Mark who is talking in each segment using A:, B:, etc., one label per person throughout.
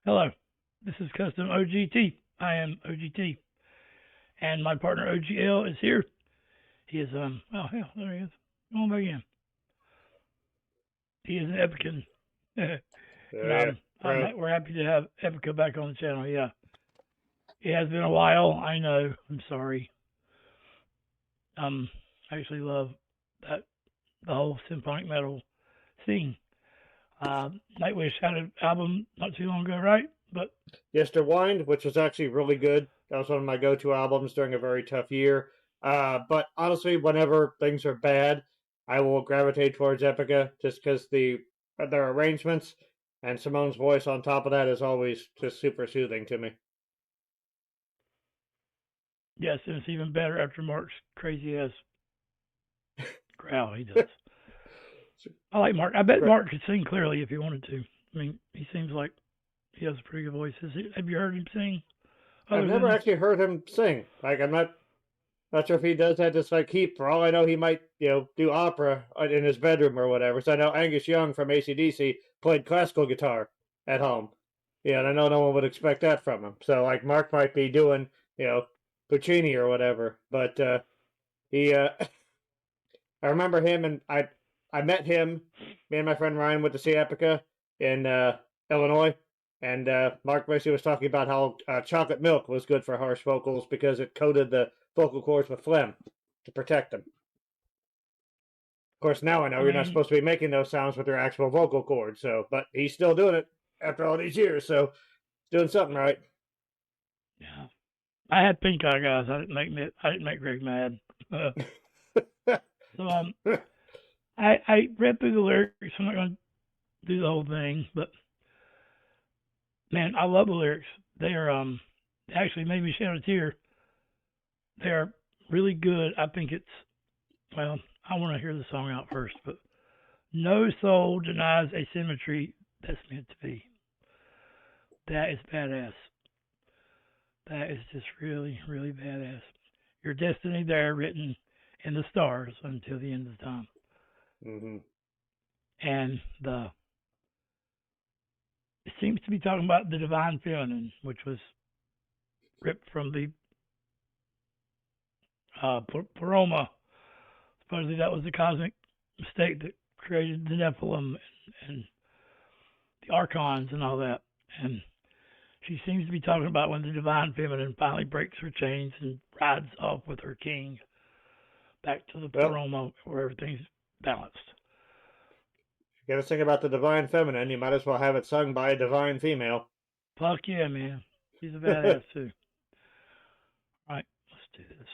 A: Hello, this is Custom OGT. I am OGT, and my partner OGL is here. He is oh hell, there he is. Come on back in. He is an Epican. We're happy to have Epica back on the channel. Yeah, it has been a while. I know. I'm sorry. I actually love the whole symphonic metal scene. Nightwish had an album not too long ago, right? But
B: Yesterwind, which was actually really good. That was one of my go-to albums during a very tough year. But honestly, whenever things are bad, I will gravitate towards Epica just because their arrangements and Simone's voice on top of that is always just super soothing to me.
A: Yes, and it's even better after Mark's crazy ass growl he does. I like Mark. I bet Mark could sing clearly if he wanted to. I mean, he seems like he has a pretty good voice. Have you heard him sing?
B: I've never actually heard him sing. Like, I'm not sure if he does that just like for all I know, he might, do opera in his bedroom or whatever. So I know Angus Young from AC/DC played classical guitar at home. Yeah, and I know no one would expect that from him. So, like, Mark might be doing, Puccini or whatever. But he, I remember him, and I met him. Me and my friend Ryan went to see Epica in Illinois. And Mark basically was talking about how chocolate milk was good for harsh vocals because it coated the vocal cords with phlegm to protect them. Of course, now I know you're not supposed to be making those sounds with your actual vocal cords. But he's still doing it after all these years, so doing something right.
A: Yeah, I had pink eye, guys. I didn't make Greg mad. So I read through the lyrics. I'm not going to do the whole thing, but man, I love the lyrics. They are actually made me shed a tear. They are really good. I think I want to hear the song out first, but no soul denies a symmetry that's meant to be. That is badass. That is just really, really badass. Your destiny there written in the stars until the end of time.
B: Mm-hmm.
A: And it seems to be talking about the divine feminine, which was ripped from the Pleroma. Supposedly that was the cosmic mistake that created the Nephilim and the Archons and all that. And she seems to be talking about when the divine feminine finally breaks her chains and rides off with her king back to the Pleroma where everything's balanced.
B: You gotta sing about the divine feminine, you might as well have it sung by a divine female.
A: Fuck yeah, man. She's a badass too. All right, let's do this.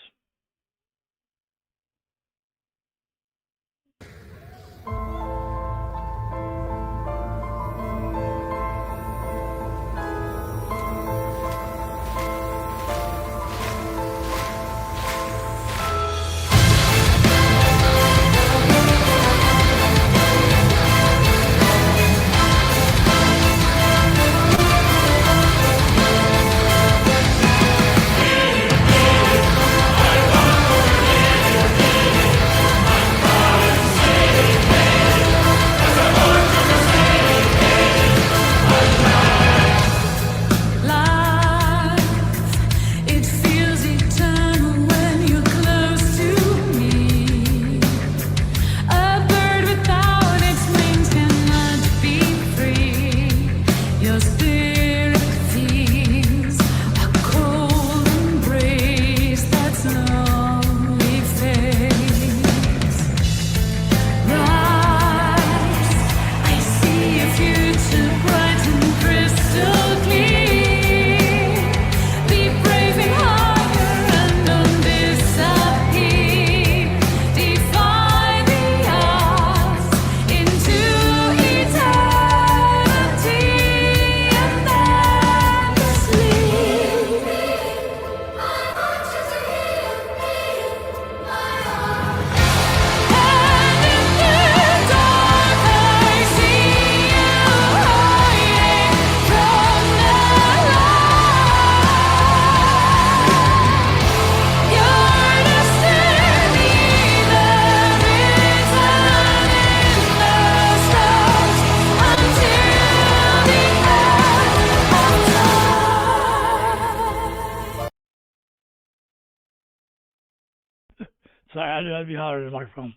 A: Sorry, I knew I'd be hollering in the microphone.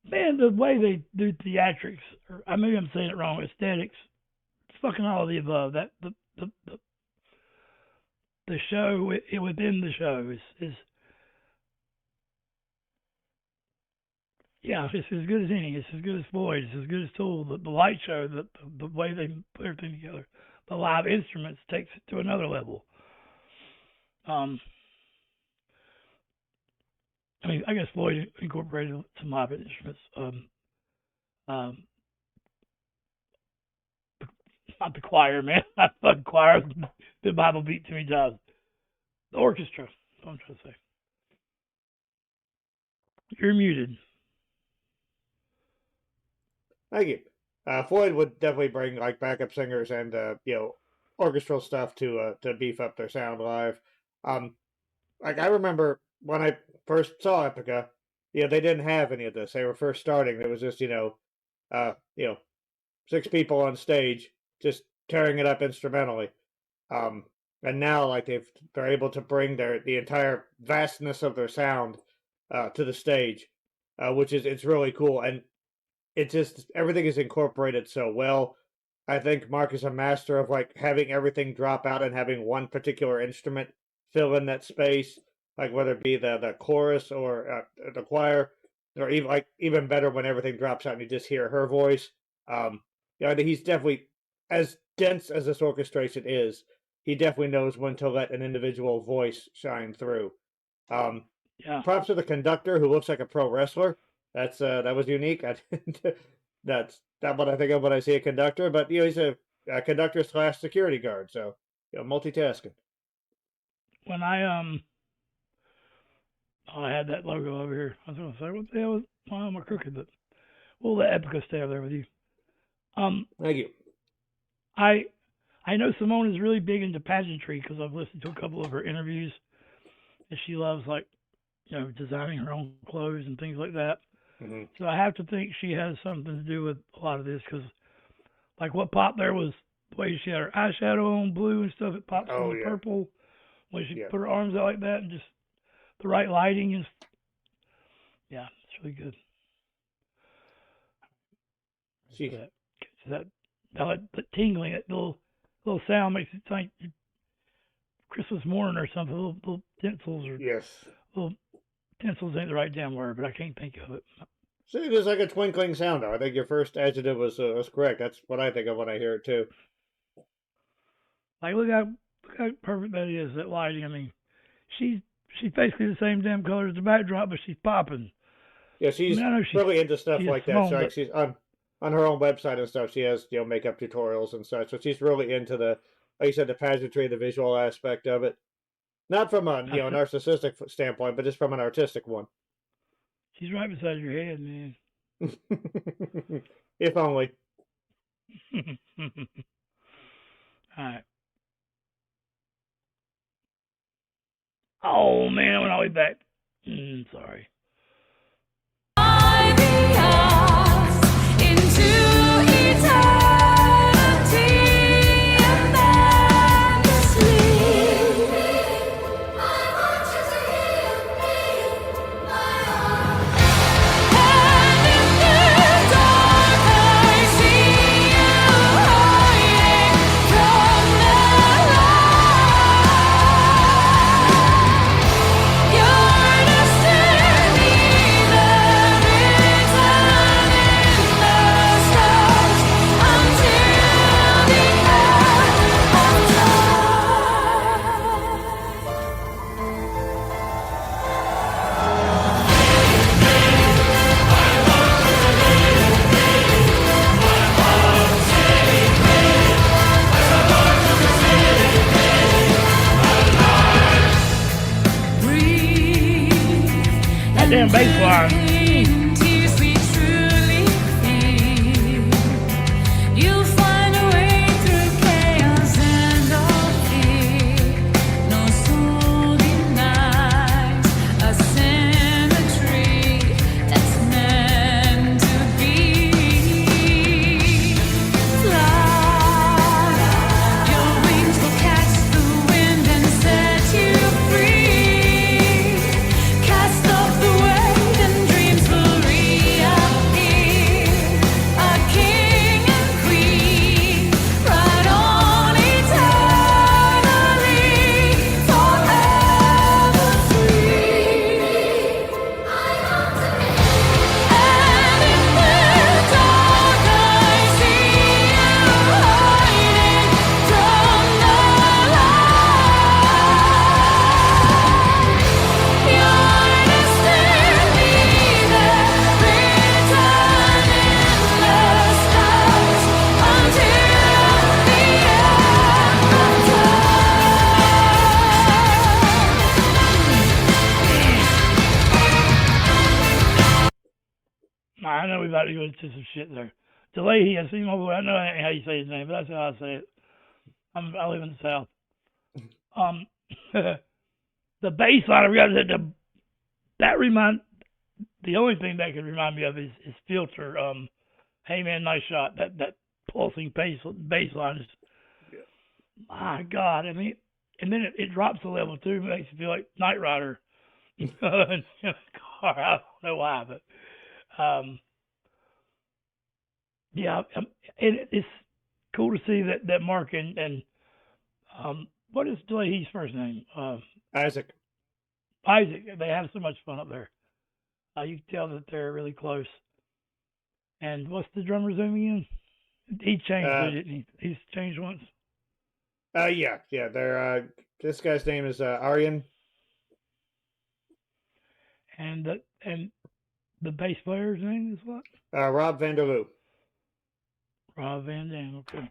A: Man, the way they do theatrics, or maybe I'm saying it wrong, aesthetics, fucking all of the above. That the show within the show is yeah, it's as good as any. It's as good as Floyd. It's as good as Tool. The light show, the way they put everything together, the live instruments takes it to another level. I mean, I guess Floyd incorporated some live instruments. Not the choir, man. Not the fucking choir. The Bible beat too many times. The orchestra. That's what I'm trying to say. You're muted.
B: Thank you. Floyd would definitely bring like backup singers and orchestral stuff to beef up their sound live. Like I remember when I first saw Epica, they didn't have any of this. They were first starting. It was just 6 people on stage just tearing it up instrumentally. And now like they're able to bring the entire vastness of their sound to the stage, which it's really cool. And it just everything is incorporated so well. I think Mark is a master of like having everything drop out and having one particular instrument fill in that space, like whether it be the chorus or the choir, or even better when everything drops out and you just hear her voice. I think he's definitely, as dense as this orchestration is, he definitely knows when to let an individual voice shine through. Props to the conductor who looks like a pro wrestler. That was unique. That's not what I think of when I see a conductor, but he's a conductor / security guard, so multitasking.
A: When I had that logo over here. I was going to say, what the hell is why am I crooked? But we'll let Epica stay over there with you.
B: Thank you.
A: I know Simone is really big into pageantry because I've listened to a couple of her interviews, and she loves designing her own clothes and things like that.
B: Mm-hmm.
A: So I have to think she has something to do with a lot of this because, like, what popped there was the way she had her eyeshadow on blue and stuff. It popped on the purple when she put her arms out like that and just the right lighting is. Yeah, it's really good. That tingling, that little sound makes it think Christmas morning or something. Little tinsels or little tinsels ain't the right damn word, but I can't think of it.
B: See, it is like a twinkling sound. I think your first adjective was correct. That's what I think of when I hear it too.
A: Like look how perfect that is. That lighting. I mean, she's basically the same damn color as the backdrop, but she's popping.
B: Yeah, she's really into stuff like that. So like she's on her own website and stuff. She has makeup tutorials and such. So she's really into the, like you said, the pageantry, the visual aspect of it. Not from a narcissistic standpoint, but just from an artistic one.
A: She's right beside your head, man.
B: If only.
A: All right. Oh man, I went all the way back. Sorry. Damn bass line.
C: Cast
A: to go into some shit there. DeeJay-Dave, I see my boy. I know that ain't how you say his name, but that's how I say it. I live in the South. The bass line, the only thing that could remind me of is Filter. Hey man, nice shot. That pulsing bass line is, my God. I mean, and then it drops a level too, makes you feel like Knight Rider. In the car. I don't know why, but yeah, it's cool to see that Mark and what is DeeJay-Dave's first name?
B: Isaac.
A: Isaac. They have so much fun up there. You can tell that they're really close. And what's the drummer's name again? He changed, didn't he? He's changed once.
B: Yeah. They're this guy's name is Aryan.
A: And the bass player's name is what?
B: Rob Vanderloo.
A: Rob Van Dam. Okay.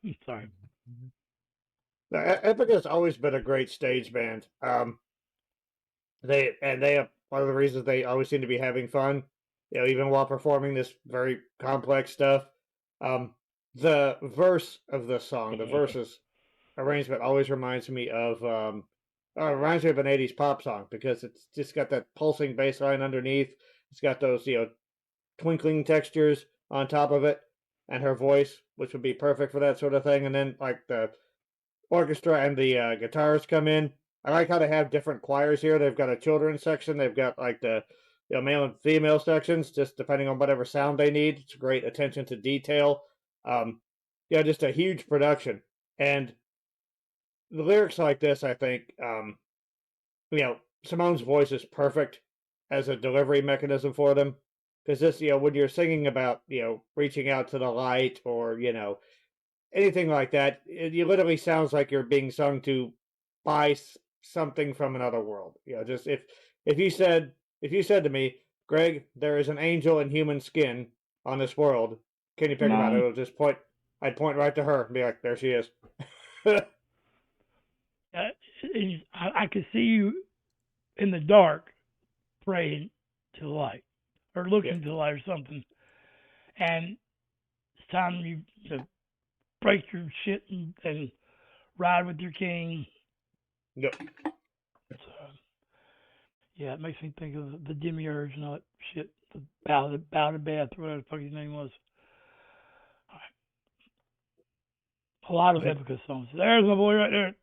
A: I'm sorry.
B: Now, Epica's always been a great stage band. They have one of the reasons they always seem to be having fun, even while performing this very complex stuff. The verse of the song, the verses arrangement, always reminds me of an '80s pop song because it's just got that pulsing bass line underneath. It's got those twinkling textures on top of it, and her voice, which would be perfect for that sort of thing. And then like the orchestra and the guitars come in. I like how they have different choirs here. They've got a children's section. They've got like the male and female sections, just depending on whatever sound they need. It's great attention to detail. Just a huge production. And the lyrics like this, I think, Simone's voice is perfect as a delivery mechanism for them. Because this, when you're singing about, reaching out to the light or, anything like that, it literally sounds like you're being sung to by something from another world. Just if you said to me, Greg, there is an angel in human skin on this world, can you pick him out? It'll just I'd point right to her and be like, there she is.
A: I could see you in the dark praying to the light or looking to the light or something. And it's time you break your shit and ride with your king.
B: Yep.
A: It makes me think of the Demiurge and all that shit. The Bow to Death, whatever the fuck his name was. A lot of Epica songs. There's my boy right there.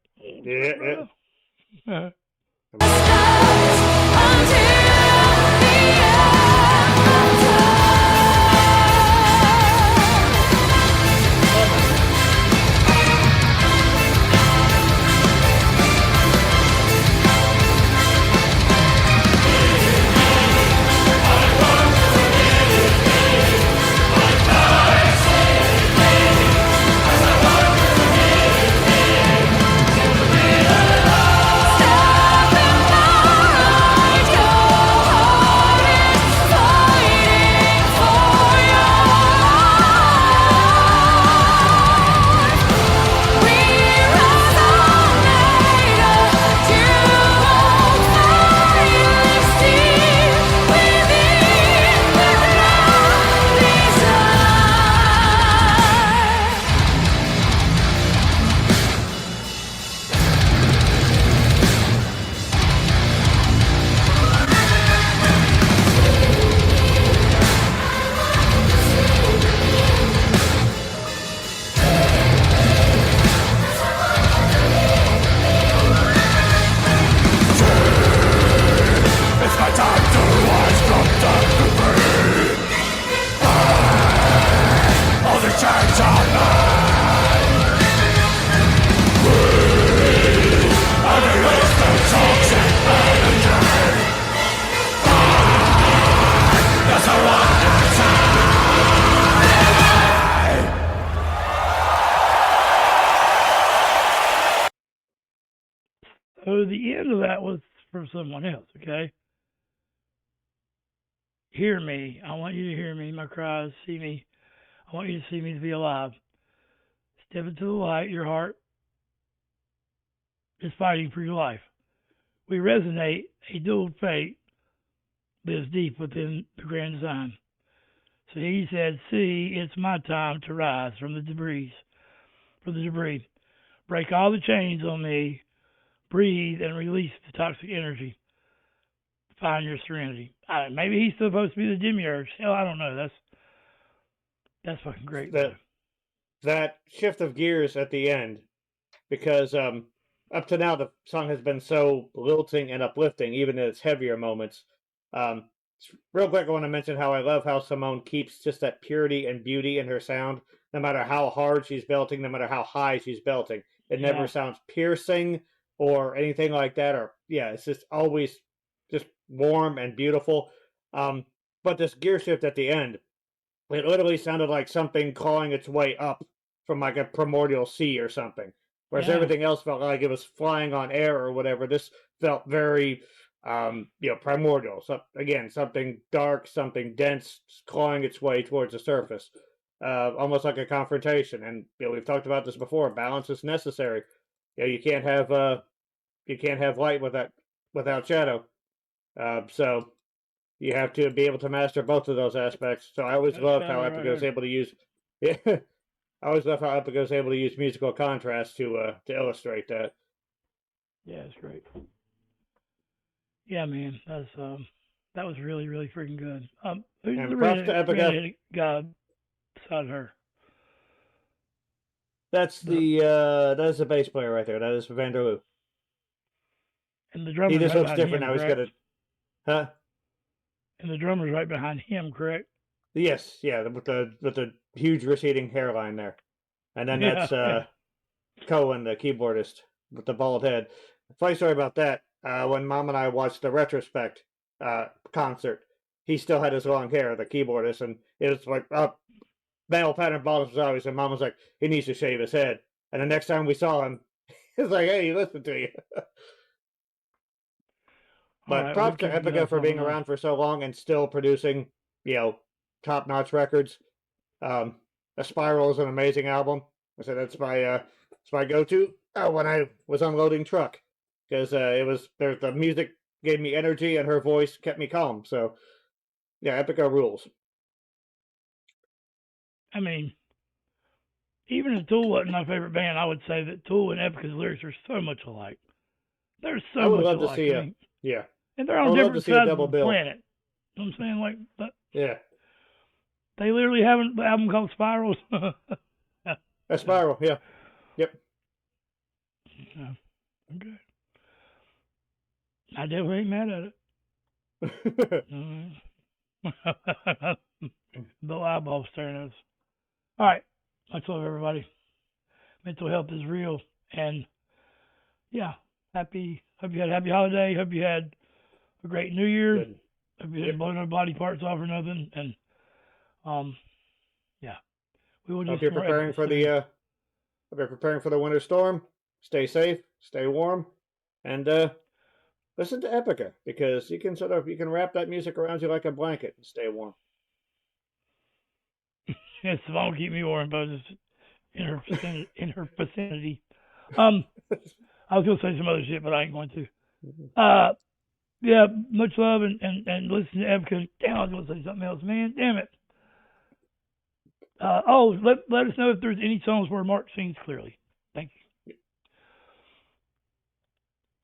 B: Yeah.
A: So the end of that was from someone else, okay? Hear me. I want you to hear me, my cries. See me. I want you to see me to be alive. Step into the light. Your heart is fighting for your life. We resonate a dual fate. lives deep within the grand design. So he said, "See, it's my time to rise from the debris. Break all the chains on me. Breathe and release the toxic energy. Find your serenity." Maybe he's supposed to be the demiurge. Hell, I don't know. That's fucking great.
B: That shift of gears at the end, because up to now the song has been so lilting and uplifting, even in its heavier moments. Real quick, I want to mention how I love how Simone keeps just that purity and beauty in her sound, no matter how hard she's belting, no matter how high she's belting. It never sounds piercing or anything like that. Or it's just always just warm and beautiful. But this gear shift at the end, it literally sounded like something clawing its way up from like a primordial sea or something. Whereas everything else felt like it was flying on air or whatever. This felt very, primordial. So again, something dark, something dense, clawing its way towards the surface. Almost like a confrontation. And we've talked about this before. Balance is necessary. You can't have light without shadow. So you have to be able to master both of those aspects. So I always love how Epica was able to use. I always love how Epica was able to use musical contrast to illustrate that.
A: Yeah, it's great. Yeah, man, that was really, really freaking good. Who's
B: And
A: the
B: props to Epica.
A: guy beside her?
B: That's that is the bass player right there. That is Vanderloo.
A: And the drummer.
B: He just looks different now. He's got a, huh?
A: And the drummer's right behind him, correct?
B: Yes, with the huge receding hairline there, and then that's Cohen, the keyboardist with the bald head. Funny story about that. When Mom and I watched the retrospect concert, he still had his long hair, the keyboardist, and it was like male pattern bottoms was obvious, and Mom was like, he needs to shave his head. And the next time we saw him, he was like, hey, listen to you. But props to Epica for being around for so long and still producing, top-notch records. Aspiral is an amazing album. I said that's my go-to when I was unloading truck, because the music gave me energy and her voice kept me calm. So yeah, Epica rules.
A: I mean, even if Tool wasn't my favorite band, I would say that Tool and Epica's lyrics are so much alike. They're so much alike. I would love to see and they're on different sides of the planet. You know what I'm saying? But they literally have an album called Spirals.
B: A Spiral, yeah. Yep.
A: Okay. I definitely ain't mad at it. No eyeballs staring at us. All right. Much love, everybody. Mental health is real. And, hope you had a happy holiday. Hope you had a great New Year.
B: Good.
A: Hope you didn't blow no body parts off or nothing. And, we will just.
B: Hope you're preparing for the winter storm. Stay safe, stay warm, and listen to Epica, because you can wrap that music around you like a blanket and stay warm.
A: Yes, it won't keep me warm, but it's in her vicinity. I was gonna say some other shit, but I ain't going to. Much love and listen to Epica. Damn, I was gonna say something else, man. Damn it. Let us know if there's any songs where Mark sings clearly.